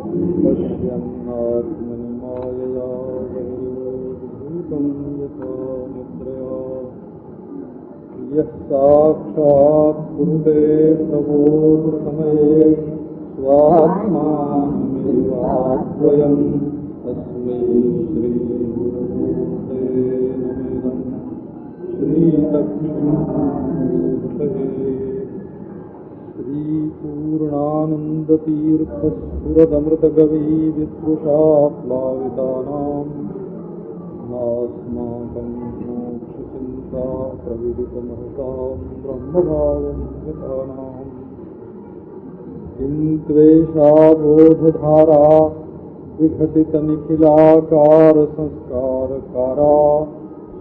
पश्यन्नात्मनि मायया बहिर्भूतं यथा निद्रया यः साक्षात् कुरुते प्रबोधसमये स्वात्मानमेवाद्वयं तस्मै श्रीगुरुमूर्ते नमः। श्रीदक्षिणामूर्तये श्रीपूर्णानन्दतीर्थस्फुरदमृतकवी विद्रुषाप्लावितानां नास्माकं मोक्षचिन्ता प्रविदितमहतां ब्रह्मभावं यतानाम् किन्त्वेषा बोधधारा विघटितनिखिलाकारसंस्कारकारा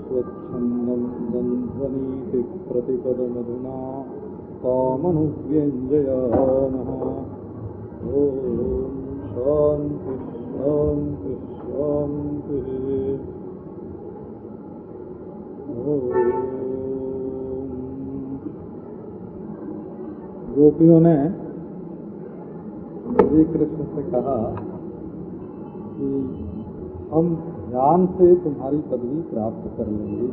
स्वच्छन्दं गन्ध्वनीति प्रतिपदमधुना तामनुव्यञ्जयामः। ॐ शान्ति शान्ति शान्तिः। गोपियों ने श्री कृष्ण से कहा कि हम ध्यान से तुम्हारी पदवी प्राप्त कर लेंगे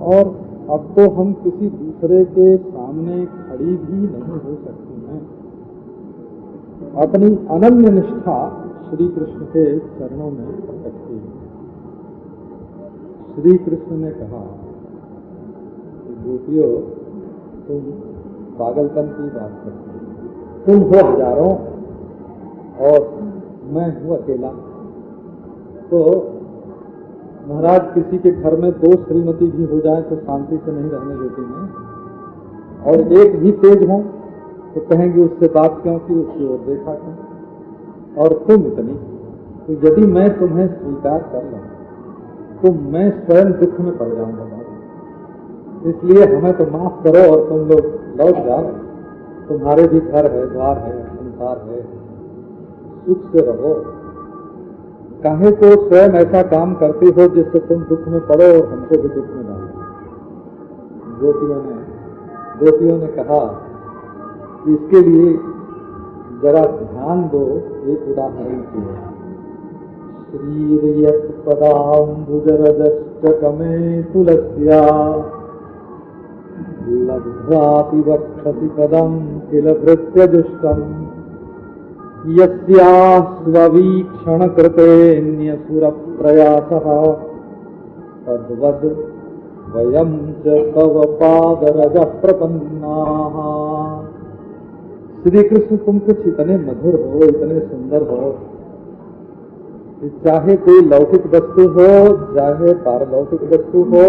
और अब तो हम किसी दूसरे के सामने खड़ी भी नहीं हो सकती हैं। अपनी अनन्य निष्ठा श्री कृष्ण के चरणों में प्रकट की। श्री कृष्ण ने कहा कि गोपियों, तुम पागलपन की बात करते हो। तुम हो हजारों और मैं हूँ अकेला। तो महाराज, किसी के घर में दो श्रीमती भी हो जाए तो शांति से नहीं रहने देती हैं, और एक भी तेज हो तो कहेंगे उससे बात क्यों की, उसकी ओर देखा क्यों, और तुम इतनी। तो यदि मैं तुम्हें स्वीकार कर लूं तो मैं स्वयं दुख में पड़ जाऊंगा। इसलिए हमें तो माफ करो और तुम लोग लौट जाओ। तुम्हारे भी घर है, द्वार है, संसार है, सुख से रहो। काहे को स्वयं ऐसा काम करती हो जिससे तुम दुख में पड़ो और हमको भी दुख में डालो। गोपियों ने कहा कि इसके लिए जरा ध्यान दो। एक उदाहरण की है। श्रीर्यत्पदाम्बुजरजश्चकमे तुलस्या लब्ध्वापि वक्षसि पदं किल भृत्यजुष्टम् यस्यास्ववीक्षणकृतेऽन्यसुरप्रयासः तद्वद् वयं च तव पादरजः प्रपन्नाः। श्री कृष्ण, तुम कुछ इतने मधुर हो, इतने सुंदर हो कि चाहे कोई लौकिक वस्तु हो, चाहे पारलौकिक वस्तु हो,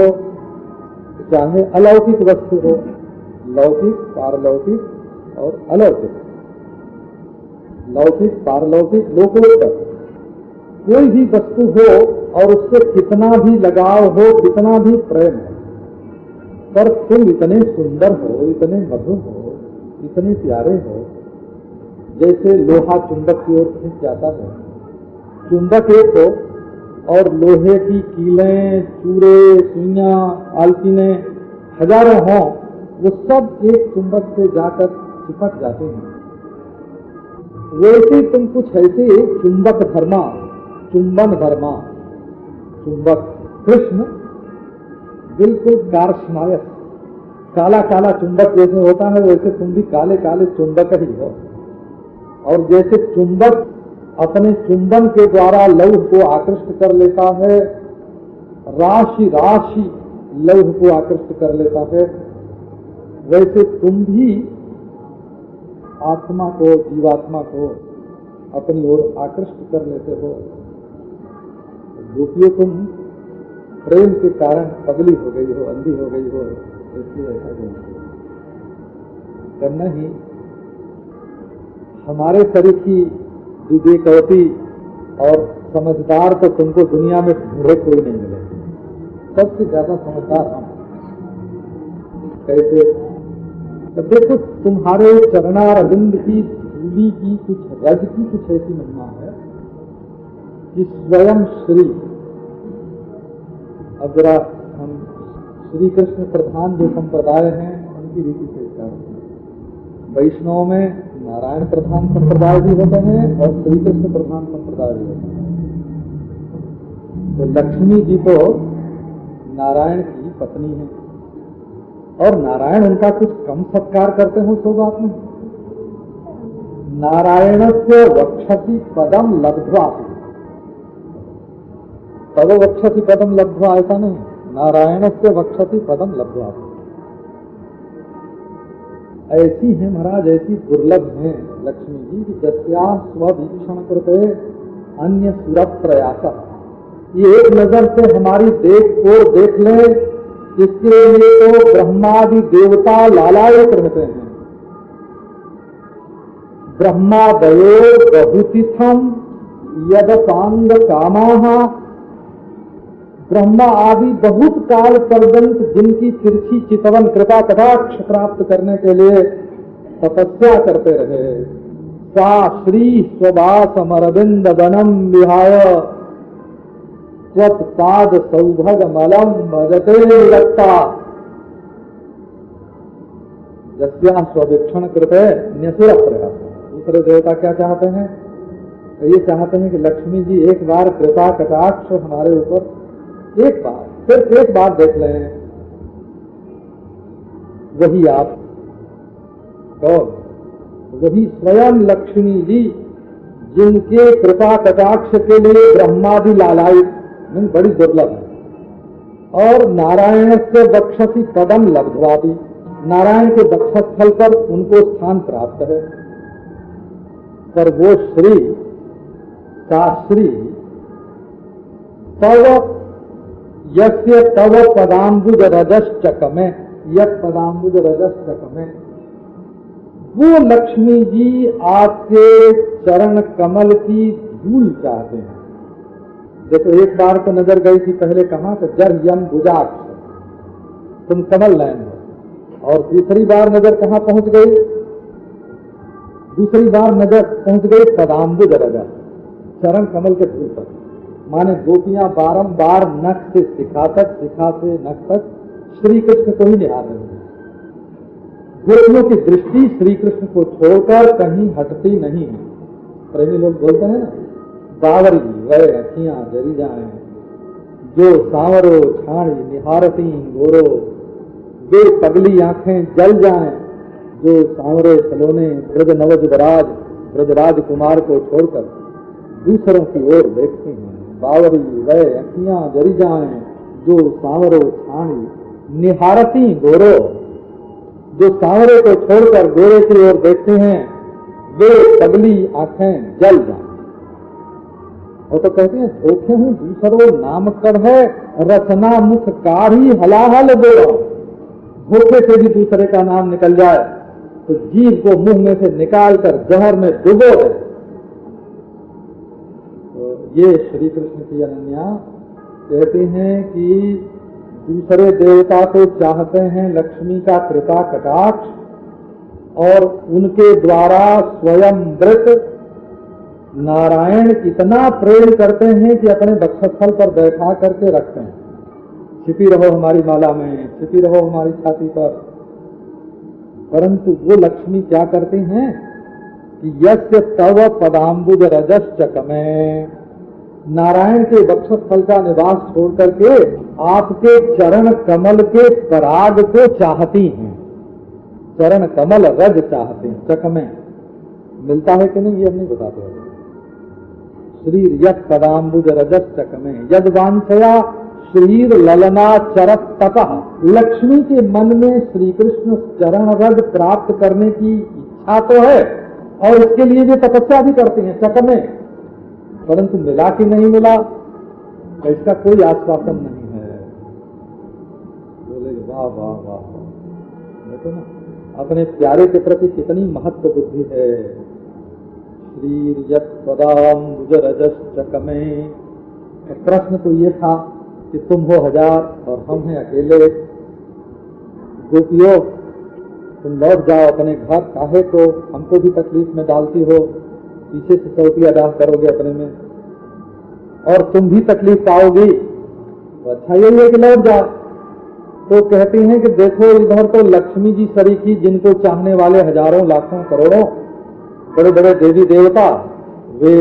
चाहे अलौकिक वस्तु हो, लौकिक, पारलौकिक और अलौकिक, लौकिक, पारलौकिक, लोकोत्तर, कोई भी वस्तु हो और उससे कितना भी लगाव हो, कितना भी प्रेम हो, पर तुम इतने सुंदर हो, इतने मधुर हो, इतने प्यारे हो, जैसे लोहा चुंबक की ओर खींच जाता है। चुंबक एक हो और लोहे की कीलें, चूरे, सुइयां, आलपीने हजारों हों, वो सब एक चुंबक से जाकर चिपट जाते हैं। वैसे तुम कुछ ऐसे चुंबक धर्मा, चुंबन धर्मा, चुंबक कृष्ण बिल्कुल कार्शनायक, काला काला चुंबक जैसे होता है, वैसे तुम भी काले काले चुंबक ही हो। और जैसे चुंबक अपने चुंबन के द्वारा लौह को आकृष्ट कर लेता है, राशि राशि लौह को आकृष्ट कर लेता है, वैसे तुम भी आत्मा को, जीवात्मा को अपनी ओर आकृष्ट कर लेते हो। गोपियों, तुम प्रेम के कारण पगली हो गई हो, अंधी हो गई हो, इसलिए ऐसा करना ही। हमारे तरीकी विवेकवती और समझदार तो तुमको दुनिया में ढूंढे कोई नहीं मिलेगी। सबसे ज्यादा समझदार हम। कैसे? तो देखो, तुम्हारे चरणारविंद की धूलि की, कुछ रज की कुछ ऐसी महिमा है कि स्वयं श्री, अब जरा हम श्री कृष्ण प्रधान जो संप्रदाय हैं उनकी रीति से इसका वैष्णव में नारायण प्रधान संप्रदाय भी होते हैं और श्री कृष्ण प्रधान संप्रदाय भी होते हैं। तो लक्ष्मी जी तो नारायण की पत्नी है और नारायण उनका कुछ कम सत्कार करते हो सो बात नहीं। नारायण से वक्षति पदम लब्ध्वा, तब वक्षति पदम लब्ध्वा ऐसा नहीं, नारायण से वक्षति पदम लब्ध्वा। ऐसी है महाराज, ऐसी दुर्लभ है लक्ष्मी जी कि जस्या स्ववीक्षण करते अन्य सुर प्रयास। ये एक नजर से हमारी देख ले, इसके लिए तो ब्रह्मादि देवता लालायित रहते हैं। ब्रह्मादयो बहुतिथम यदसांग कामाः, ब्रह्मा आदि बहुत काल पर्यंत जिनकी तिरछी चितवन कृपा कटाक्ष प्राप्त करने के लिए तपस्या करते रहे, सा श्री स्ववासमरविंद वनम विहाय त्वत्पाद सौभग मलम भजते लगता। जस्या स्ववीक्षण कृते न्यसुर प्रयास। दूसरे देवता क्या चाहते हैं? ये चाहते हैं कि लक्ष्मी जी एक बार कृपा कटाक्ष हमारे ऊपर एक बार, सिर्फ एक बार देख लें। वही आप कौन? वही स्वयं लक्ष्मी जी जिनके कृपा कटाक्ष के लिए ब्रह्मादि लालायित बड़ी दुर्लभ है। और नारायण से बक्षसी पदम लब्ध्वापि, नारायण के बक्षस्थल पर उनको स्थान प्राप्त है। पर वो श्री शास्त्री तव यस्य तव पदाम्बुज रजश्चकमे, यत पदाम्बुज रजश्चकमे, वो लक्ष्मी जी आपके चरण कमल की धूल चाहते हैं। देखो एक बार तो नजर गई थी पहले कहाँ तो जर यम बुजाक्ष, तुम कमल नयन हो। और दूसरी बार नजर कहाँ पहुंच गई? दूसरी बार नजर पहुंच गई पदाम्बुज रजा, चरण कमल के धूल पर। माने गोपियां बारंबार नख से शिखा तक, शिखा से नख तक श्री कृष्ण को ही निहार रही है। गोपियों की दृष्टि श्री कृष्ण को छोड़कर कहीं हटती नहीं है। प्रेमी लोग बोलते हैं ना, बावरी वह अखियां जरी जाएं, जो सांवरो छाणी निहारती गोरो, वे पगली आंखें जल जाएं, जो सांवरे सलोने ब्रज नवज ब्रजराज कुमार को छोड़कर दूसरों की ओर देखती हैं। बावरी वह अखियां जरी जाएं, जो सांवरो छाणी निहारती गोरो, जो सांवरे को छोड़कर गोरे की ओर देखते हैं, वे पगली आंखें जल जाएं। और तो कहते हैं धोखे हूँ दूसरो नाम कर है, रचना मुख कारी हलाहल बोला। धोखे से भी दूसरे का नाम निकल जाए तो जीव को मुंह में से निकाल कर जहर में डुबो दे। तो ये श्री कृष्ण की अनन्या कहते हैं कि दूसरे देवता तो चाहते हैं लक्ष्मी का कृपा कटाक्ष, और उनके द्वारा स्वयं व्रत नारायण इतना प्रेम करते हैं कि अपने वक्षस्थल पर बैठा करके रखते हैं। छिपी रहो हमारी माला में, छिपी रहो हमारी छाती पर। परंतु वो लक्ष्मी क्या करती हैं कि यस्य तव पदाम्बुज रजश्चकमे, नारायण के वक्षस्थल का निवास छोड़ करके आपके चरण कमल के पराग को चाहती हैं। चरण कमल रज चाहते हैं, चकमे मिलता है कि नहीं ये हम नहीं बताते हैं। श्री यत पदाम्बुज रजश्चकमे यद वांछया श्रीर ललना चरत तपः, लक्ष्मी के मन में श्री कृष्ण चरण रज प्राप्त करने की इच्छा तो है और इसके लिए वे तपस्या भी करते हैं चकमे, परंतु मिला कि नहीं मिला तो इसका कोई आश्वासन नहीं है। बोले वाह वाह वाह, देखो ना अपने प्यारे के प्रति कितनी महत्व बुद्धि है। श्री यत पदाम्बुज रजश्चकमे। प्रश्न तो ये था कि तुम हो हजार और हम हैं अकेले, गोपियों तुम लौट जाओ अपने घर, काहे को हमको भी तकलीफ में डालती हो, पीछे से चौकिया डाल करोगे अपने में और तुम भी तकलीफ पाओगी, तो अच्छा यही है कि लौट जाओ। तो कहती हैं कि देखो इधर तो लक्ष्मी जी सरीखी जिनको चाहने वाले हजारों लाखों करोड़ों, बड़े बड़े देवी देवता वे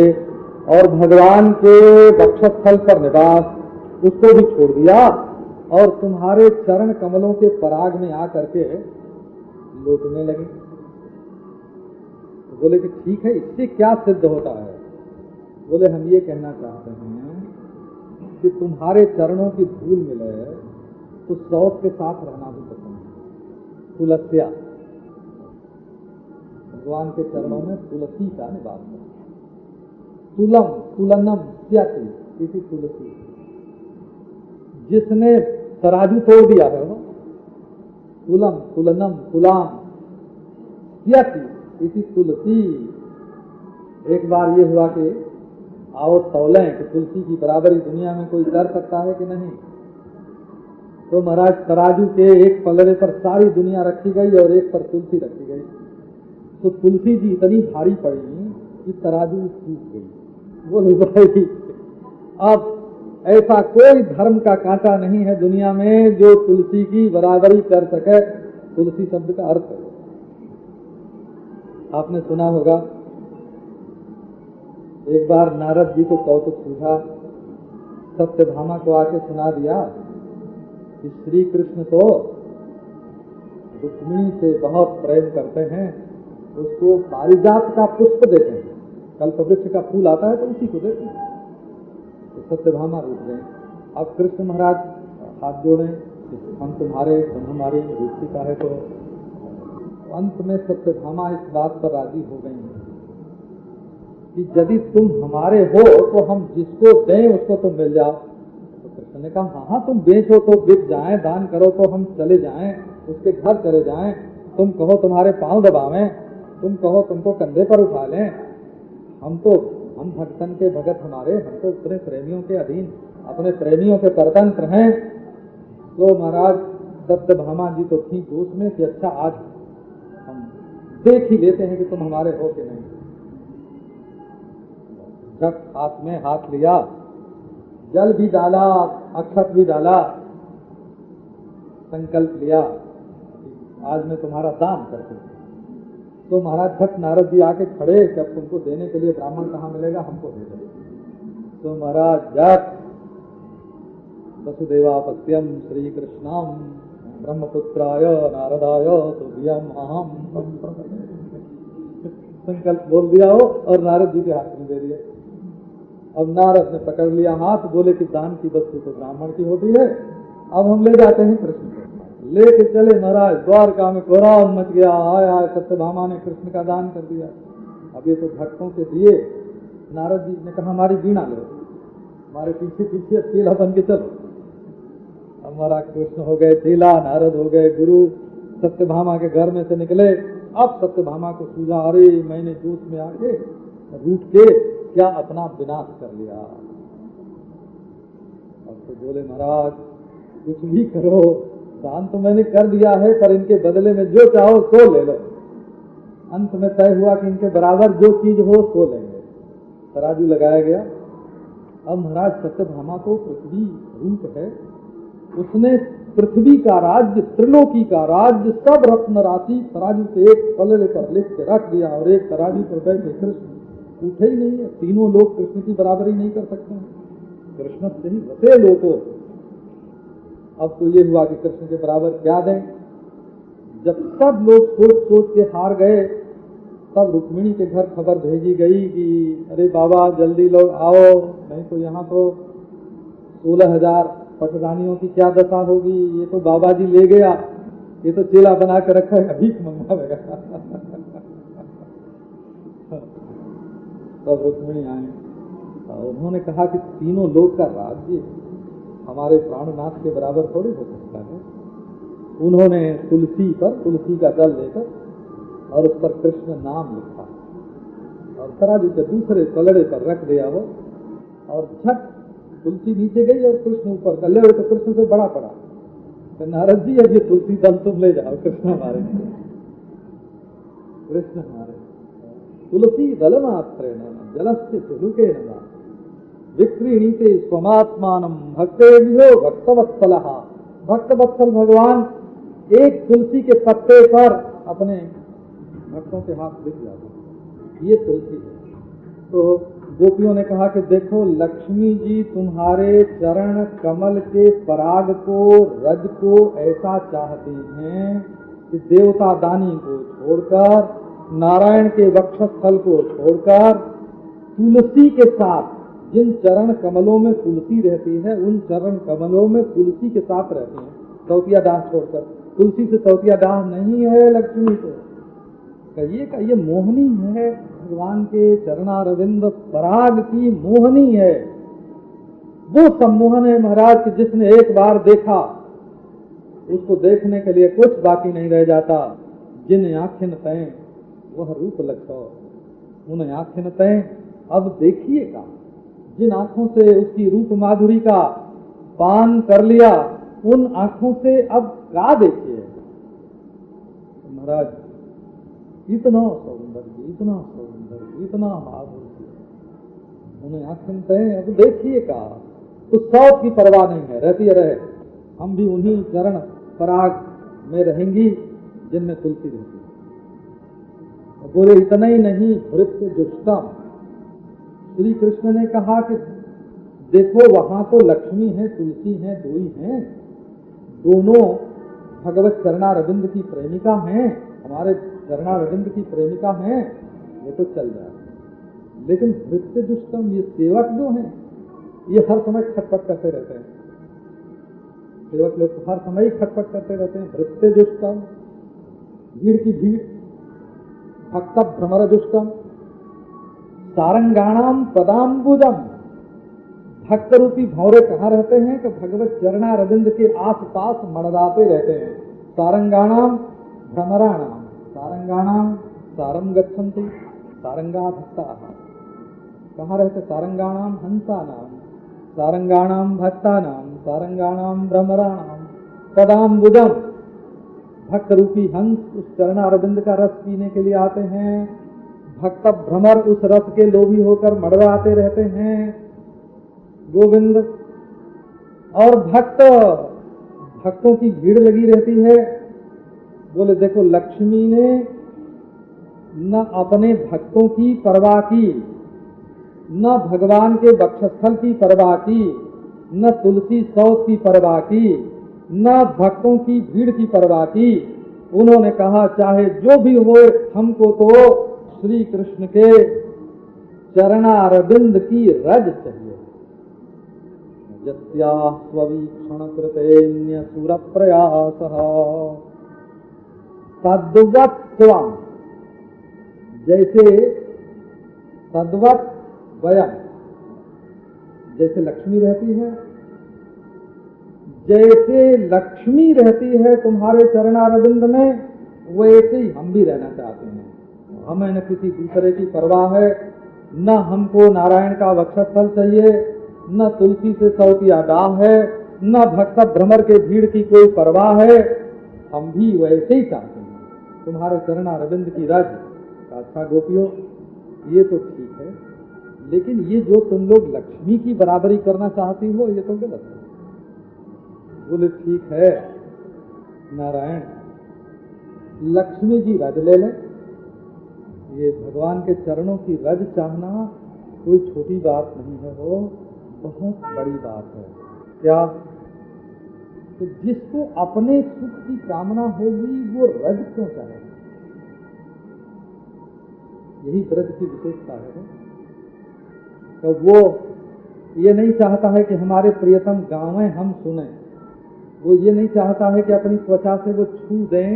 और भगवान के वक्षस्थल पर निवास उसको भी छोड़ दिया और तुम्हारे चरण कमलों के पराग में आकर के लौटने लगे। तो बोले कि ठीक है, इससे क्या सिद्ध होता है? बोले हम ये कहना चाहते हैं कि तुम्हारे चरणों की धूल मिले तो सौत के साथ रहना भी पसंद है। तुलस्या, भगवान के चरणों में तुलसी का निवास है। तुलम तुलनम त्याति, इसी तुलसी। जिसने तराजू तोड़ दिया है वो तुलम तुलनम तुलाम त्याति, इसी तुलसी। एक बार ये हुआ कि आओ तौलें कि तुलसी की बराबरी दुनिया में कोई कर सकता है कि नहीं। तो महाराज तराजू के एक पलड़े पर सारी दुनिया रखी गई और एक पर तुलसी रखी गई। तो तुलसी जी इतनी भारी पड़ी कि तराजू टूट गई। बोले भाई, अब ऐसा कोई धर्म का कांटा नहीं है दुनिया में जो तुलसी की बराबरी कर सके। तुलसी शब्द का अर्थ है, आपने सुना होगा, एक बार नारद जी को कौतुक सूझा, सत्यभामा को आके सुना दिया कि श्री कृष्ण तो रुक्मिणी से बहुत प्रेम करते हैं, उसको पारिजात का पुष्प देते हैं, कल्पवृक्ष का फूल आता है तो उसी को देते हैं। तो सत्यभामा रूठ गए। अब कृष्ण महाराज हाथ जोड़े, हम तुम्हारे तुम हमारी रुचि का है। तो अंत में सत्यभामा इस बात पर राजी हो गई कि यदि तुम हमारे हो तो हम जिसको दें उसको तुम मिल जाओ। तो कृष्ण ने कहा हाँ हाँ, तुम बेचो तो बिक जाएं, दान करो तो हम चले जाएं, उसके घर चले जाएं, तुम कहो तुम्हारे पांव दबावें, तुम कहो तुमको कंधे पर उठा लें, हम भक्तन के भगत हमारे, हम तो अपने प्रेमियों के अधीन, अपने प्रेमियों के परतंत्र हैं। तो महाराज सत्यभामा जी तो थी जोश में कि अच्छा आज हम देख ही लेते हैं कि तुम हमारे हो कि नहीं। जब हाथ में हाथ लिया, जल भी डाला, अक्षत भी डाला, संकल्प लिया आज मैं तुम्हारा दान करती हूँ। तो महाराज भक्त नारद जी आके खड़े कि अब तुमको देने के लिए ब्राह्मण कहाँ मिलेगा, हमको दे दो। तो महाराज जब वसुदेवापत्यम श्री कृष्णम ब्रह्मपुत्राय नारदाय तुभ्यम अहम संकल्प बोल दिया हो और नारद जी के हाथ में दे दिया। अब नारद ने पकड़ लिया हाथ, बोले कि दान की वस्तु तो ब्राह्मण की होती है, अब हम ले जाते हैं कृष्ण को। लेके चले महाराज, द्वारका में कोहराम मच गया। आया सत्यभामा ने कृष्ण का दान कर दिया। अब ये तो भक्तों के दिए। नारद जी ने कहा हमारी वीणा लो, हमारे पीछे पीछे चेला बन के चलो। हमारा कृष्ण हो गए चेला, नारद हो गए गुरु। सत्यभामा के घर में से निकले। अब सत्यभामा को सूझा, अरे मैंने जोश में आके रूठ के क्या अपना विनाश कर लिया। अब तो बोले महाराज कुछ भी करो, दान तो मैंने कर दिया है, पर इनके बदले में जो चाहो सो ले लो। अंत में तय हुआ कि इनके बराबर जो चीज हो सो लेंगे। तराजू लगाया गया। अब महाराज सत्यभामा को पृथ्वी रूप है, उसने पृथ्वी का राज्य, त्रिलोकी का राज्य, सब रत्न राशि तराजू के एक पलड़े पर लिख के रख दिया और एक तराजू पर बैठे कृष्ण उठे ही नहीं है। तीनों लोग कृष्ण की बराबरी नहीं कर सकते। कृष्ण से ही बसे लोगों। अब तो ये हुआ कि कृष्ण के बराबर क्या दें। जब सब लोग सोच सोच के हार गए, तब रुक्मिणी के घर खबर भेजी गई कि अरे बाबा जल्दी लोग आओ, नहीं तो यहाँ तो 16,000 पटरानियों की क्या दशा होगी। ये तो बाबा जी ले गया, ये तो चेला बना कर रखा है, भीख मंगवाएगा। तब रुक्मिणी आए, उन्होंने कहा कि तीनों लोग का राज्य हमारे प्राणनाथ के बराबर थोड़ी हो सकता है। उन्होंने तुलसी पर तुलसी का जल लेकर और उस पर कृष्ण नाम लिखा और तराजू के दूसरे पलड़े पर रख दिया वो, और झट तुलसी नीचे गई और कृष्ण ऊपर कर ले। तो कृष्ण से बड़ा पड़ा। तो नारद जी अब ये तुलसी दल तुम ले जाओ, कृष्ण हमारे, कृष्ण हमारे। तुलसी दल मात्र जलस्य सुलुके न विक्रीणीते स्वमात्मानम भक्तेभ्यो भक्तवत्सलः। भक्तवत्सल भगवान एक तुलसी के पत्ते पर अपने भक्तों के हाथ लिख जाते। ये तुलसी है। तो गोपियों ने कहा कि देखो लक्ष्मी जी तुम्हारे चरण कमल के पराग को, रज को ऐसा चाहती हैं कि देवता दानी को छोड़कर, नारायण के वक्षस्थल को छोड़कर, तुलसी के साथ, जिन चरण कमलों में तुलसी रहती है उन चरण कमलों में तुलसी के साथ रहती हैं, तौतिया दाह छोड़कर। तुलसी से तौतिया दाह नहीं है लक्ष्मी को। ये मोहनी है, भगवान के चरणारविंद पराग की मोहनी है। वो सम्मोहन है महाराज कि जिसने एक बार देखा उसको देखने के लिए कुछ बाकी नहीं रह जाता। जिन आँखें तय वह रूप लक्षो, उन आँखें तय अब देखिएगा। जिन आँखों से उसकी रूप माधुरी का पान कर लिया उन आँखों से अब क्या देखिए महाराज। इतना सौंदर्य, इतना सौंदर्य, इतना माधुर्य, उन्हें आँखें तय अब देखिए का। तो सौ की परवाह नहीं है, रहती रहे। हम भी उन्हीं चरण पराग में रहेंगी जिनमें तुलसी रहती है। बोले इतना ही नहीं, भृत्य जुष्टम, श्री कृष्ण ने कहा कि देखो वहां तो लक्ष्मी है, तुलसी है, दो ही हैं, दोनों भगवत चरणारविंद की प्रेमिका हैं, हमारे चरणारविंद की प्रेमिका हैं, वो तो चल जाए। लेकिन भृत्य जुष्टम, ये सेवक जो हैं ये हर समय खटपट करते रहते हैं। सेवक लोग हर समय खटपट करते रहते हैं। भृत्य जुष्टम, भीड़ की भीड़, भक्त भ्रमर जुष्टम, सारंगाणाम पदाम्बुजम, भक्त रूपी भौरे कहाँ रहते हैं कि भगवत चरणारविंद के आसपास मड़राते रहते हैं। सारंगाणाम भ्रमराणाम, सारंगाणाम सारम गच्छन्ति, सारंगा भक्ता कहाँ रहते? सारंगाणाम हंसानाम, सारंगाणाम भक्तानाम, सारंगाणाम भ्रमराणाम पदाम्बुजम। भक्त रूपी हंस उस चरणारविंद का रस पीने के लिए आते हैं, भक्त भ्रमर उस रस के लोभी होकर मड़राते रहते हैं गोविंद। और भक्तों की भीड़ लगी रहती है। बोले देखो लक्ष्मी ने न अपने भक्तों की परवाह की, न भगवान के वक्षस्थल की परवाह की, न तुलसी सौत की परवाह की, न भक्तों की भीड़ की परवाह की। उन्होंने कहा चाहे जो भी हो, हमको तो श्री कृष्ण के चरणारविंद की रज चाहिए। यस्यास्वीक्षण कृतेन्य सुर प्रयासः तद्वत् त्वं, जैसे तद्वत् वयम, जैसे लक्ष्मी रहती है, जैसे लक्ष्मी रहती है तुम्हारे चरणारविंद में, वैसे ही हम भी रहना चाहते हैं। हमें न किसी दूसरे की परवाह है, न हमको नारायण का वक्षस्थल चाहिए, न तुलसी से सौतिया डाह है, न भक्त भ्रमर के भीड़ की कोई परवाह है। हम भी वैसे ही चाहते हैं तुम्हारे चरणारविंद की रज। अच्छा गोपियों, ये तो ठीक है, लेकिन ये जो तुम लोग लक्ष्मी की बराबरी करना चाहती हो ये तो गलत है। बोले ठीक है नारायण, लक्ष्मी जी रज ले लें। ये भगवान के चरणों की रज चाहना कोई छोटी बात नहीं है, वो बहुत बड़ी बात है। क्या? तो जिसको अपने सुख की कामना होगी वो रज क्यों चाहे? यही ब्रज की विशेषता है। तो वो ये नहीं चाहता है कि हमारे प्रियतम गावें हम सुने, वो ये नहीं चाहता है कि अपनी त्वचा से वो छू दें,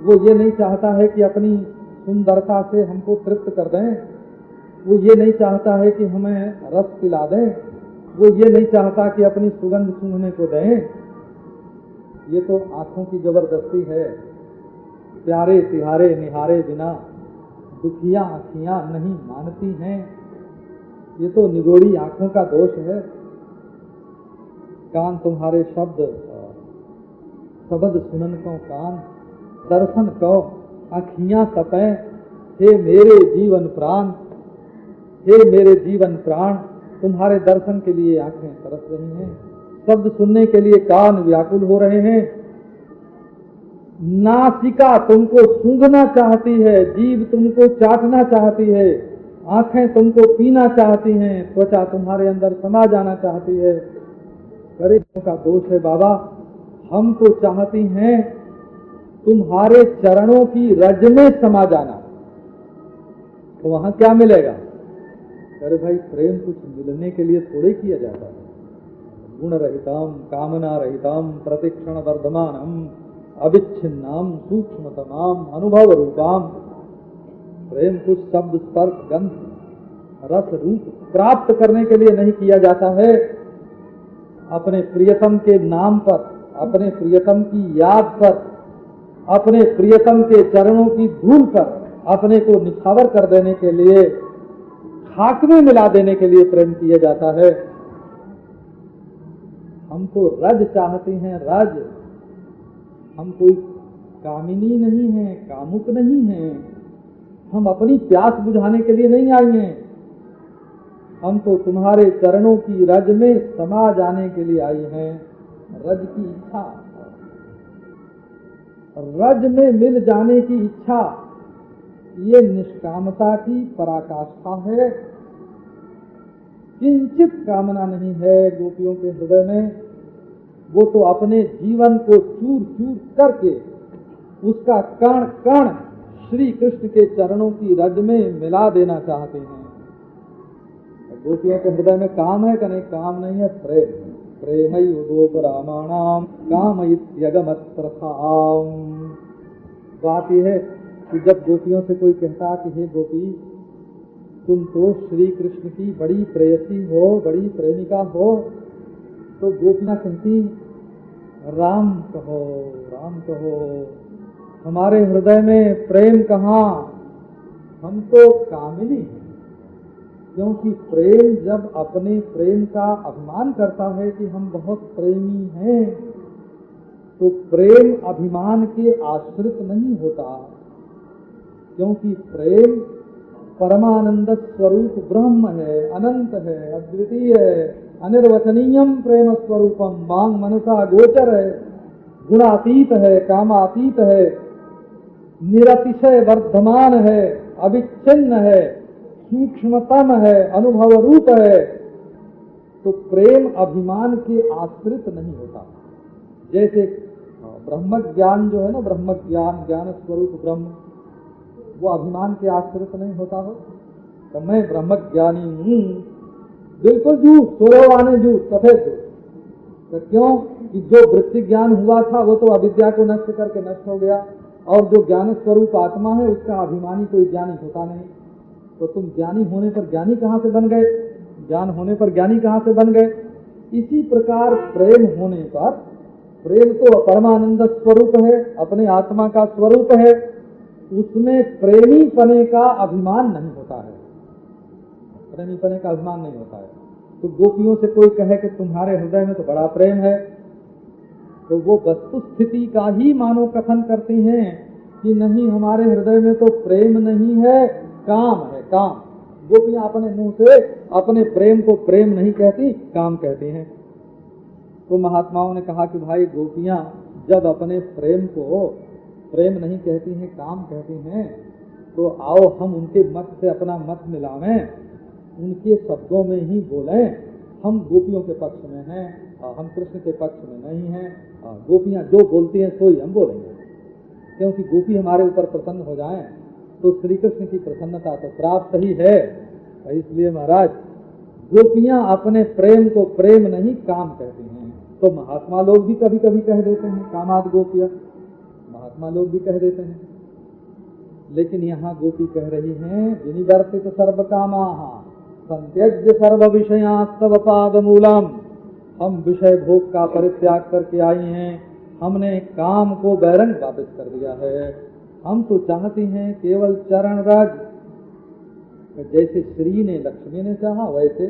वो ये नहीं चाहता है कि अपनी सुंदरता से हमको तृप्त कर दें, वो ये नहीं चाहता है कि हमें रस पिला दें, वो ये नहीं चाहता कि अपनी सुगंध सूंघने को दें। ये तो आंखों की जबरदस्ती है। प्यारे तिहारे निहारे बिना दुखिया आँखियां नहीं मानती हैं। ये तो निगोड़ी आंखों का दोष है। कान तुम्हारे शब्द सुनन को कान, दर्शन को आँखियां तपें। हे मेरे जीवन प्राण, हे मेरे जीवन प्राण, तुम्हारे दर्शन के लिए आंखें तरस रही हैं, शब्द सुनने के लिए कान व्याकुल हो रहे हैं। नासिका तुमको सूंघना चाहती है, जीभ तुमको चाटना चाहती है, आंखें तुमको पीना चाहती हैं, त्वचा तुम्हारे अंदर समा जाना चाहती है। अरे का दोष है बाबा, हम तो चाहती हैं तुम्हारे चरणों की रज में समा जाना। तो वहां क्या मिलेगा? अरे भाई प्रेम कुछ मिलने के लिए थोड़े किया जाता है। गुण रहितम कामना रहितम प्रतिक्षण वर्धमानम अविच्छिन्नम सूक्ष्मतमाम अनुभव रूपाम। प्रेम कुछ शब्द स्पर्श गंध रस रूप प्राप्त करने के लिए नहीं किया जाता है। अपने प्रियतम के नाम पर, अपने प्रियतम की याद पर, अपने प्रियतम के चरणों की धूल पर अपने को निछावर कर देने के लिए, खाक में मिला देने के लिए प्रेम किया जाता है। हम तो रज चाहते हैं, रज। हम कोई कामिनी नहीं है, कामुक नहीं है। हम अपनी प्यास बुझाने के लिए नहीं आई हैं। हम तो तुम्हारे चरणों की रज में समा जाने के लिए आई हैं। रज की इच्छा, रज में मिल जाने की इच्छा, ये निष्कामता की पराकाष्ठा है। किंचित कामना नहीं है गोपियों के हृदय में। वो तो अपने जीवन को चूर चूर करके उसका कण कण श्री कृष्ण के चरणों की रज में मिला देना चाहते हैं। गोपियों के हृदय में काम है कि नहीं? काम नहीं है, प्रेम। प्रेमैवोपरामाणाम कामयत्यगमत्प्रथाम। बात यह है कि जब गोपियों से कोई कहता कि हे गोपी, तुम तो श्री कृष्ण की बड़ी प्रेयसी हो, बड़ी प्रेमिका हो, तो गोपियां कहती राम कहो, राम कहो। हमारे हृदय में प्रेम कहाँ? हम तो कामिनी हैं। क्योंकि प्रेम जब अपने प्रेम का अभिमान करता है कि हम बहुत प्रेमी हैं, तो प्रेम अभिमान के आश्रित नहीं होता। क्योंकि प्रेम परमानंद स्वरूप ब्रह्म है, अनंत है, अद्वितीय है, अनिर्वचनीयम प्रेम स्वरूपम वांग मनसा गोचर है, गुणातीत है, कामातीत है, निरतिशय वर्धमान है, अविच्छिन्न है, सूक्ष्मतम है, अनुभव रूप है। तो प्रेम अभिमान के आश्रित नहीं होता। जैसे ब्रह्म ज्ञान जो है ना, ब्रह्म ज्ञान, ज्ञान स्वरूप ब्रह्म, वो अभिमान के आश्रित नहीं होता हो। तो मैं ब्रह्म ज्ञानी हूँ, बिल्कुल झूठ, सोलहवाने झूठ, सफेद झूठ। तो क्यों कि जो वृत्ति ज्ञान हुआ था वो तो अविद्या को नष्ट करके नष्ट हो गया, और जो ज्ञान स्वरूप आत्मा है उसका अभिमानी कोई ज्ञानी होता नहीं। तो तुम ज्ञानी होने पर ज्ञानी कहाँ से बन गए? ज्ञान होने पर ज्ञानी कहाँ से बन गए? इसी प्रकार प्रेम होने पर, प्रेम तो परमानंद स्वरूप है, अपने आत्मा का स्वरूप है, उसमें प्रेमी पने का अभिमान नहीं होता है। प्रेमी पने का अभिमान नहीं होता है। तो गोपियों से कोई कहे कि तुम्हारे हृदय में तो बड़ा प्रेम है, तो वो वस्तु स्थिति का ही मानो कथन करती हैं कि नहीं, हमारे हृदय में तो प्रेम नहीं है, काम है, काम। गोपियां अपने मुंह से अपने प्रेम को प्रेम नहीं कहती, काम कहती हैं। तो महात्माओं ने कहा कि भाई गोपियां जब अपने प्रेम को प्रेम नहीं कहती हैं, काम कहती हैं, तो आओ हम उनके मत से अपना मत मिलावें, उनके शब्दों में ही बोलें। हम गोपियों के पक्ष में हैं, हम कृष्ण के पक्ष में नहीं हैं। गोपियां जो बोलती हैं सो ही हम बोलेंगे, क्योंकि गोपी हमारे ऊपर प्रसन्न हो जाएं तो श्री कृष्ण की प्रसन्नता तो प्राप्त ही है। इसलिए महाराज गोपियां अपने प्रेम को प्रेम नहीं, काम कहती हैं। तो महात्मा लोग भी कभी कभी कह देते हैं कामाद गोपिया, महात्मा लोग भी कह देते हैं। लेकिन यहाँ गोपी कह रही हैं विनिवर्तित सर्व कामाः संत्यज्य सर्व विषयास्तव पाद मूलम। हम विषय भोग का परित्याग करके आई हैं, हमने काम को बैरंग वापस कर दिया है। हम तो चाहती हैं केवल चरण रज। जैसे श्री ने लक्ष्मी ने चाहा वैसे।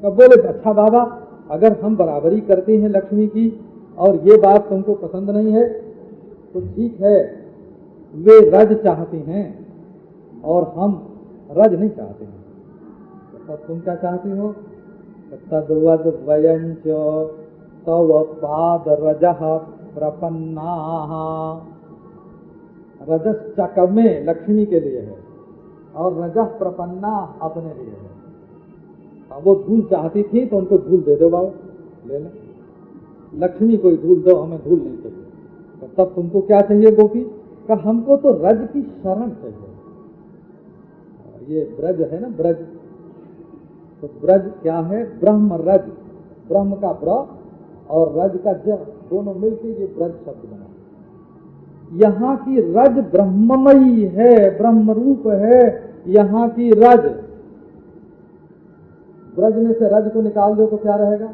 कब बोले अच्छा बाबा, अगर हम बराबरी करते हैं लक्ष्मी की और ये बात तुमको पसंद नहीं है तो ठीक है, वे रज चाहती हैं और हम रज नहीं चाहते हैं। तो तुम क्या चाहती हो? तद्वद वयंच तव पाद रजः प्रपन्नाः रजस चकमे लक्ष्मी के लिए है और रजस प्रपन्ना अपने लिए है। वो धूल चाहती थी तो उनको धूल दे दो बाबू, ले ले। लक्ष्मी कोई धूल दो, हमें धूल नहीं चाहिए। तो तब तुमको क्या चाहिए गोपी? का हमको तो रज की शरण चाहिए। ये ब्रज है ना, ब्रज। तो ब्रज क्या है? ब्रह्म रज, ब्रह्म का ब्र और रज का ज, दोनों मिलकर ये ब्रज शब्द बना। यहाँ की रज ब्रह्ममयी है, ब्रह्म रूप है यहाँ की रज। ब्रज में से रज को निकाल दो तो क्या रहेगा?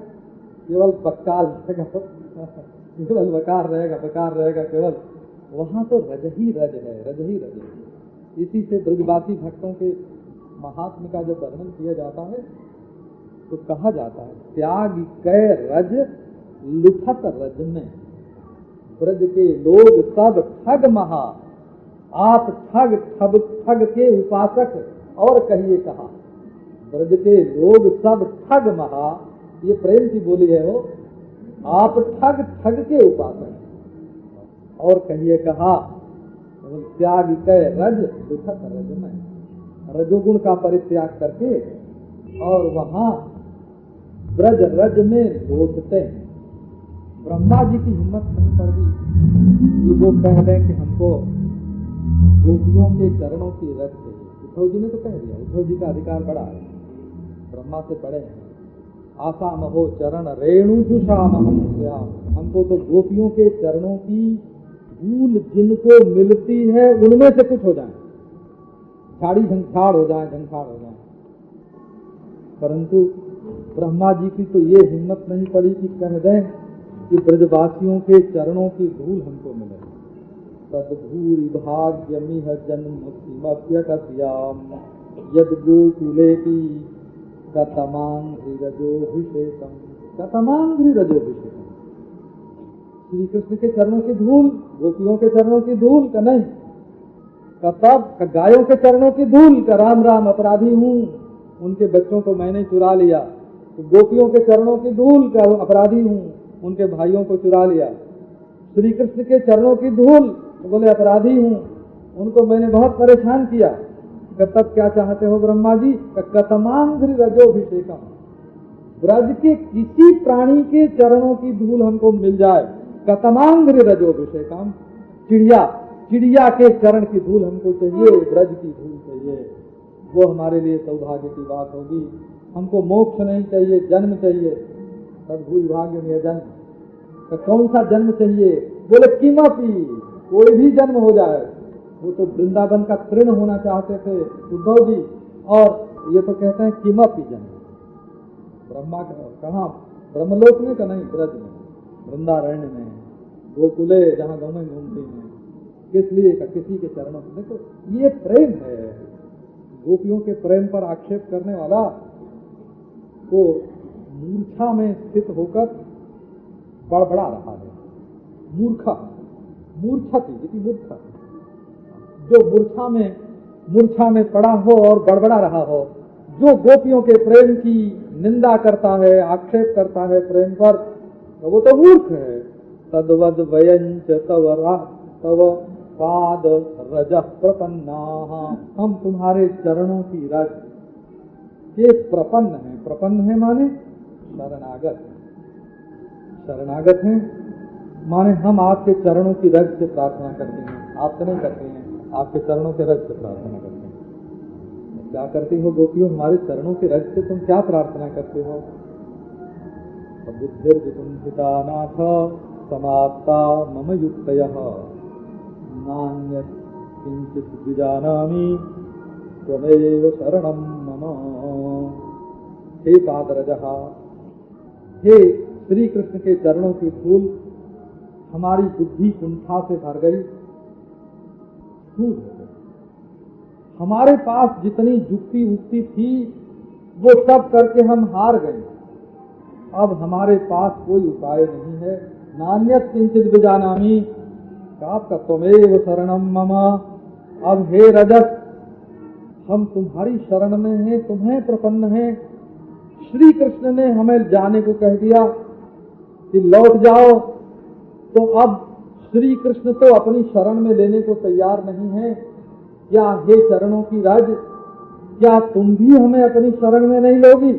केवल बक्काल रहेगा, केवल बकार रहेगा, बकार रहेगा केवल। वहाँ तो रज ही रज है, रज ही रज है। इसी से ब्रजवासी भक्तों के महात्म्य का जब वर्णन किया जाता है तो कहा जाता है, त्याग कै रज लुठत रज में, ब्रज के लोग सब ठग महा, आप ठग ठग ठग के उपासक और कहिए कहा। ब्रज के लोग सब ठग महा, ये प्रेम की बोली है वो, आप ठग ठग के उपासक और कहिए कहा। त्याग कै रज लुठत रज में, रजोगुण का परित्याग करके और वहां ब्रज रज में लौटते हैं। ब्रह्मा जी की हिम्मत नहीं पड़ती कि वो कह दें कि हमको गोपियों के चरणों की रज चाहिए। उद्धव जी ने तो कह दिया, उद्धव जी का अधिकार बड़ा है, ब्रह्मा से बड़े हैं। आशा महो चरण रेणु जुषाम हम श्याम, हमको तो गोपियों के चरणों की धूल जिनको मिलती है उनमें से कुछ हो जाए, झाड़ी झंझाड़ हो जाए, झंझाड़ हो जाए। परंतु ब्रह्मा जी की तो ये हिम्मत नहीं पड़ी कि कह दें कि ब्रजवासियों के चरणों की धूल हमको मिले। तद्भूरि भाग्यमिह जन्मतिमप्यकस्याम यद गोकुलेपि कतमांघ्रिरजोभिषेकम, कतमांघ्रिरजोभिषेकम। श्री कृष्ण के चरणों की धूल, गोपियों के चरणों की धूल का नहीं, तब गायों के चरणों की धूल का राम राम अपराधी हूँ, उनके बच्चों को मैंने चुरा लिया। तो गोपियों के चरणों की धूल का अपराधी हूँ, उनके भाइयों को चुरा लिया। श्री कृष्ण के चरणों की धूल तो बोले अपराधी हूँ, उनको मैंने बहुत परेशान किया। तब क्या चाहते हो ब्रह्मा जी? कतमांघ्रि रजोभिषेकम, ब्रज के किसी प्राणी के चरणों की धूल हमको मिल जाए। कतमांघ्रि रजोभिषेकम, चिड़िया, चिड़िया के चरण की धूल हमको चाहिए, ब्रज की धूल चाहिए, वो हमारे लिए सौभाग्य की बात होगी। हमको मोक्ष नहीं चाहिए, जन्म चाहिए। तद्भूरि भाग्य में जन्म, तो कौन सा जन्म चाहिए? बोले किमपि, कोई भी जन्म हो जाए। वो तो वृंदावन का तृण होना चाहते थे उद्धव जी, और ये तो कहते हैं किमपि जन्म। ब्रह्मा कहाँ? ब्रह्मलोक में का नहीं, ब्रज में, वृंदारण्य में, गोकुले जहाँ गाँव में घूमती हैं। किस लिए? का किसी के चरणों में। देखो ये प्रेम है। गोपियों के प्रेम पर आक्षेप करने वाला को मूर्छा में स्थित होकर बड़बड़ा रहा है। मूर्खा, मूर्छति इति मूर्खा, जो मूर्छा में पड़ा हो और बड़बड़ा रहा हो, जो गोपियों के प्रेम की निंदा करता है, आक्षेप करता है प्रेम पर, तो वो तो मूर्ख है। तद्वद वयंच तव पाद रजः प्रपन्नाः, हम तुम्हारे चरणों की रज के प्रपन्न हैं। प्रपन्न है माने शरणागत, शरणागत हैं माने हम आपके चरणों की रज से प्रार्थना करते हैं। आप तो नहीं करते हैं, आपके चरणों के रज से प्रार्थना करते हैं। क्या करती हो गोपियों? हमारे चरणों के रज से तुम क्या प्रार्थना करते हो? बुद्धिर्विकुंठिता नाथ समाप्ता मम युक्तयः नान्यत् किंचित् विजानामि त्वमेव शरणं मम। हे पादरजः, हे श्री कृष्ण के चरणों की धूल हमारी बुद्धि कुंठा से भर गई, स्थूल हो गई। हमारे पास जितनी युक्ति उक्ति थी वो सब करके हम हार गए। अब हमारे पास कोई उपाय नहीं है। नान्यत् किंचित् विजानामि, आपका त्वमेव शरणं मम। अब हे रजत, हम तुम्हारी शरण में हैं, तुम्हें प्रपन्न हैं। श्री कृष्ण ने हमें जाने को कह दिया कि लौट जाओ, तो अब श्री कृष्ण तो अपनी शरण में लेने को तैयार नहीं है। क्या हे चरणों की रज, क्या तुम भी हमें अपनी शरण में नहीं लोगी?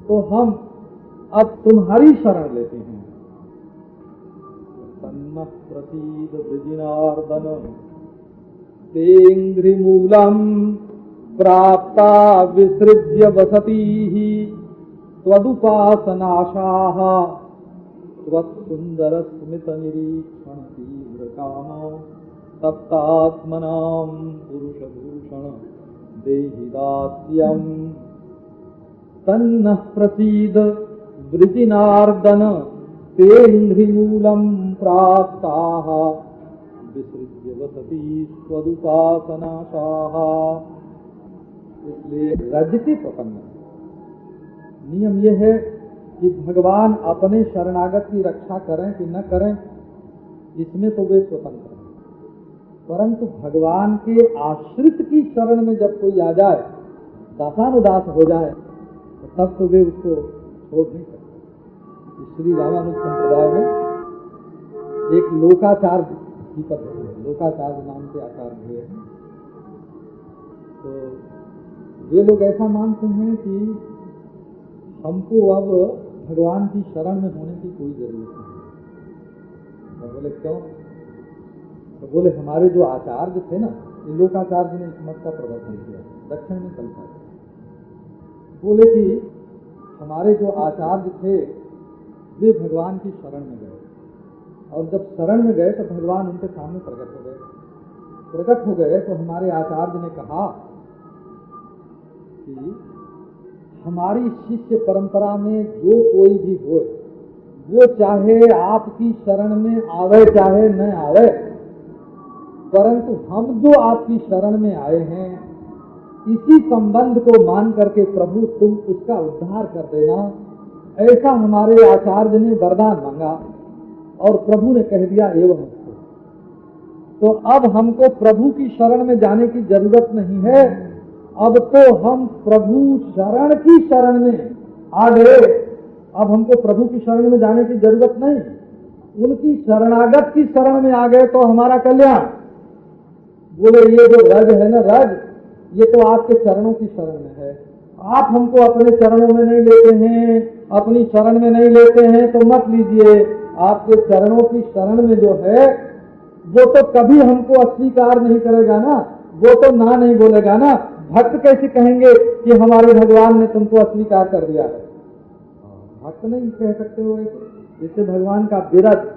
तो हम अब तुम्हारी शरण लेते हैं। तन्नः प्रसीद वृजिनार्दन तेऽङ्घ्रिमूलम् प्राप्ता विसृज्य वसतीः त्वदुपासनाशाः त्वत्सुन्दरस्मितनिरीक्षण तीव्रकामो तप्तात्मनां पुरुषभूषण देहि दास्यम्। तन्नः प्रसीद वृजिनार्दन तेऽङ्घ्रिमूलम् प्राप्ताः विसृज्य वसती त्वदुपासनाशाः। इसलिए रज के प्रपन्न नियम यह है कि भगवान अपने शरणागत की रक्षा करें कि न करें, इसमें तो वे स्वतंत्र हैं, परंतु भगवान के आश्रित की शरण में जब कोई आ जाए, दासानुदास हो जाए, तो तब तो वे उसको छोड़ नहीं सकते। श्री रामानुज संप्रदाय में एक लोकाचार्य की पद्धति है, लोकाचार्य नाम के आचार्य हैं। तो वे लोग ऐसा मानते हैं कि हमको अब भगवान की शरण में होने की कोई जरूरत नहीं। तो बोले क्यों? तो बोले हमारे जो आचार्य थे ना, ये लोकाचार्य ने इस मत का प्रवर्तन किया, दक्षिण में चलता है। बोले कि हमारे जो आचार्य थे वे भगवान की शरण में गए, और जब शरण में गए तो भगवान उनके सामने प्रकट हो गए। प्रकट हो गए तो हमारे आचार्य ने कहा कि हमारी शिष्य परंपरा में जो कोई भी हो, वो चाहे आपकी शरण में आवे चाहे न आवे, परंतु हम जो आपकी शरण में आए हैं, इसी संबंध को मान करके प्रभु तुम उसका उद्धार कर देना। ऐसा हमारे आचार्य ने वरदान मांगा और प्रभु ने कह दिया एवं। तो अब हमको प्रभु की शरण में जाने की जरूरत नहीं है, अब तो हम प्रभु शरण की शरण में आ गए। अब हमको प्रभु की शरण में जाने की जरूरत नहीं, उनकी शरणागत की शरण में आ गए तो हमारा कल्याण। बोले ये जो रज है ना, रज ये तो आपके चरणों की शरण में है, आप हमको अपने चरणों में नहीं लेते हैं, अपनी शरण में नहीं लेते हैं तो मत लीजिए। आपके चरणों की शरण में जो है वो तो कभी हमको अस्वीकार नहीं करेगा ना, वो तो ना नहीं बोलेगा ना। भक्त कैसे कहेंगे कि हमारे भगवान ने तुमको अस्वीकार कर दिया है? भक्त नहीं कह सकते हो। इससे भगवान का विरत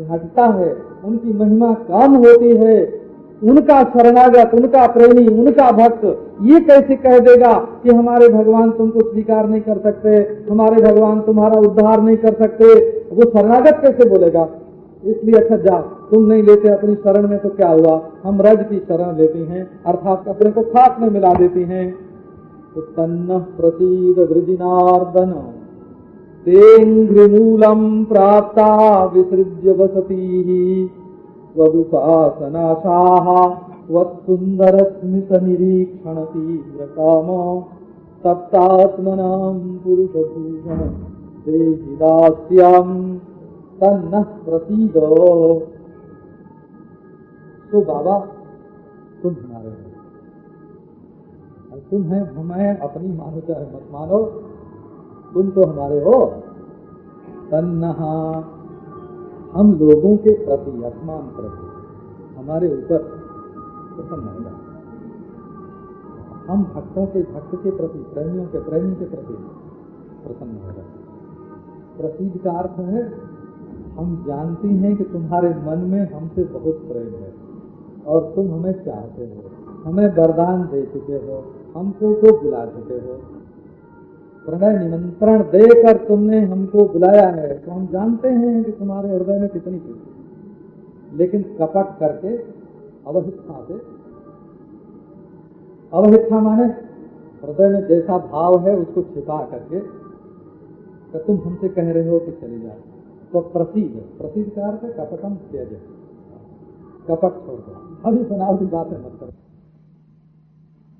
घटता है, उनकी महिमा कम होती है। उनका शरणागत, उनका प्रेमी, उनका भक्त ये कैसे कह देगा कि हमारे भगवान तुमको स्वीकार नहीं कर सकते, हमारे भगवान तुम्हारा उद्धार नहीं कर सकते? वो शरणागत कैसे बोलेगा? इसलिए अच्छा जा, तुम नहीं लेते अपनी शरण में तो क्या हुआ, हम रज की शरण लेते हैं, अर्थात अपने को खाक में मिला देते हैं। तो तन्नः प्रसीद वृजिनार्दन तेऽङ्घ्रिमूलम् प्राप्ता विसृज्य वसतीः त्वदुपासनाशाः त्वत्सुन्दरस्मितनिरीक्षण तीव्रकामो तप्तात्मनां पुरुषभूषण देहि दास्यम्। तन्नः प्रसीद। तो बाबा तुम हमारे हो, तुम है हमें अपनी मानो चाहे मत मानो, तुम तो हमारे हो। तन्नः हम लोगों के प्रति, आसमान प्रति, हमारे ऊपर प्रसन्न हो जाए। हम भक्तों के भक्त के प्रति, प्रेमियों के प्रेमी के प्रति प्रसन्न हो जाए। प्रसीद का अर्थ है हम जानते हैं कि तुम्हारे मन में हमसे बहुत प्रेम है और तुम हमें चाहते हो, हमें वरदान दे चुके हो, हमको को बुला चुके हो, प्रणय निमंत्रण देकर तुमने हमको बुलाया है, तो हम जानते हैं कि तुम्हारे हृदय में कितनी प्रीति। लेकिन कपट करके अवहिष्ठा से, अवहिष्ठा माने हृदय में जैसा भाव है उसको छिपा करके तो तुम हमसे कह रहे हो कि चले जाओ, तो प्रसीद, प्रसीद का अर्थ है कपटम त्यज, कपट छोड़ दो, अभी बनावटी बातें मत करो।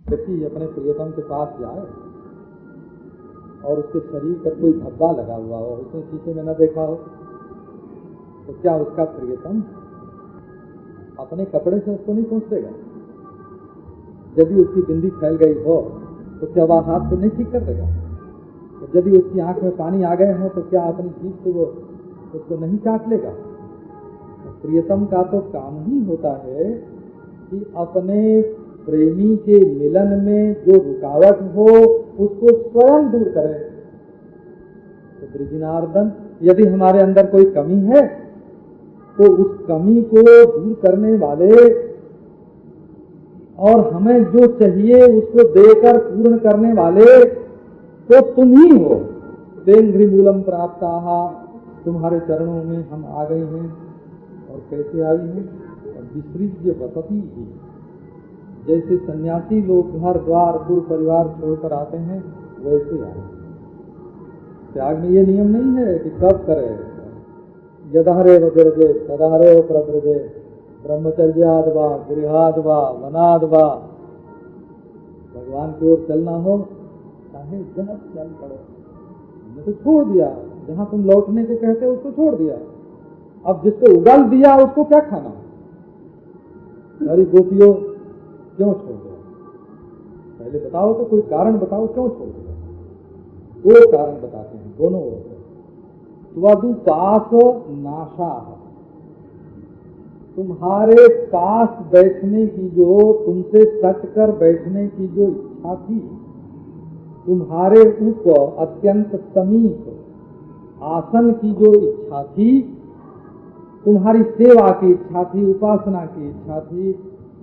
व्यक्ति अपने प्रियतम के पास जाए और उसके शरीर पर कोई धब्बा लगा हुआ हो, उसने शीशे में न देखा हो, तो क्या उसका प्रियतम अपने कपड़े से उसको नहीं पहुँचेगा? यदि उसकी बिंदी फैल गई हो तो क्या वह हाथ से नहीं ठीक कर देगा? तो यदि उसकी आंख में पानी आ गए हो तो क्या अपनी जीभ से वो उसको नहीं चाट लेगा? तो प्रियतम का तो काम ही होता है कि अपने प्रेमी के मिलन में जो रुकावट हो उसको स्वयं दूर करे। तो ब्रजनार्दन, यदि हमारे अंदर कोई कमी है तो उस कमी को दूर करने वाले और हमें जो चाहिए उसको देकर पूर्ण करने वाले तो तुम ही हो। तेंघ्रि मूलम प्राप्ताः, तुम्हारे चरणों में हम आ गए हैं। और कैसे आई हैं? और विसृज्य वसति ही, जैसे सन्यासी लोग घर द्वार पूर्व परिवार छोड़कर आते हैं वैसे आए। त्याग में ये नियम नहीं है कि कब करे, यदहरे विरजे तदहरे प्रव्रजे, ब्रह्मचर्याद वा गृहाद वा वनाद वा। भगवान की ओर चलना हो चाहे जहाँ चल पड़ो। हमने तो छोड़ दिया, जहाँ तुम लौटने को कहते हो उसको छोड़ दिया। अब जिसको उगल दिया उसको क्या खाना? अरे गोपियों, क्यों छोड़ दिया? पहले बताओ तो, कोई कारण बताओ क्यों छोड़ दिया। दो कारण बताते हैं दोनों ओर से। त्वदुपास नाशा, तुम्हारे पास बैठने की जो, तुमसे सट कर बैठने की जो इच्छा थी, तुम्हारे ऊपर अत्यंत समीप आसन की जो इच्छा थी, तुम्हारी सेवा की इच्छा थी, उपासना की इच्छा थी,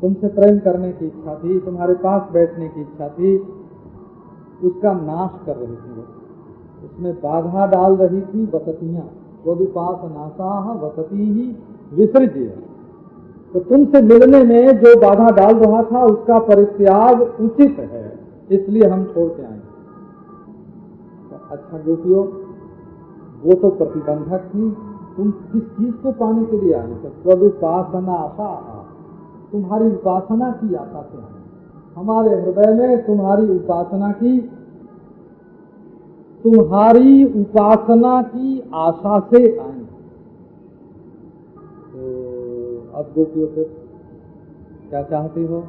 तुमसे प्रेम करने की इच्छा थी, तुम्हारे पास बैठने की इच्छा थी, उसका नाश कर रही थी वो। उसमें बाधा डाल रही थी वसतियां। त्वदुपास नाशाः वसति ही विसृज्य। तो तुमसे मिलने में जो बाधा डाल रहा था उसका परित्याग उचित है, इसलिए हम छोड़ के आए। तो अच्छा गोपियों, वो तो प्रतिबंधक थी, तुम किस चीज को पाने के लिए आए? तो त्वदुपासना आशा, तुम्हारी उपासना की आशा से आए। हमारे हृदय में तुम्हारी उपासना की आशा से आए। तो अब गोपियों से क्या चाहती हो?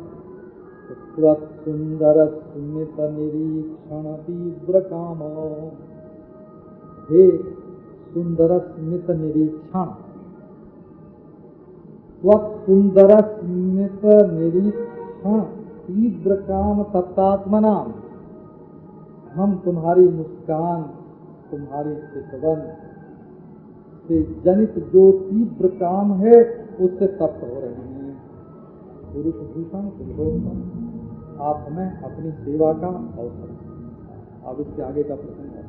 सुंदर स्मित निरीक्षण तीव्र काम, हे सुंदर स्मित निरीक्षण, सुंदर स्मित निरीक्षण तीव्र काम तत्तात्मनाम। हम तुम्हारी मुस्कान, तुम्हारी चितवन से जनित जो तीव्र काम है उससे तप्त हो रहे हैं। पुरुष भूषण पुरुषोत्तम, आप हमें अपनी सेवा का अवसर। अब इसके आगे का प्रसंग है।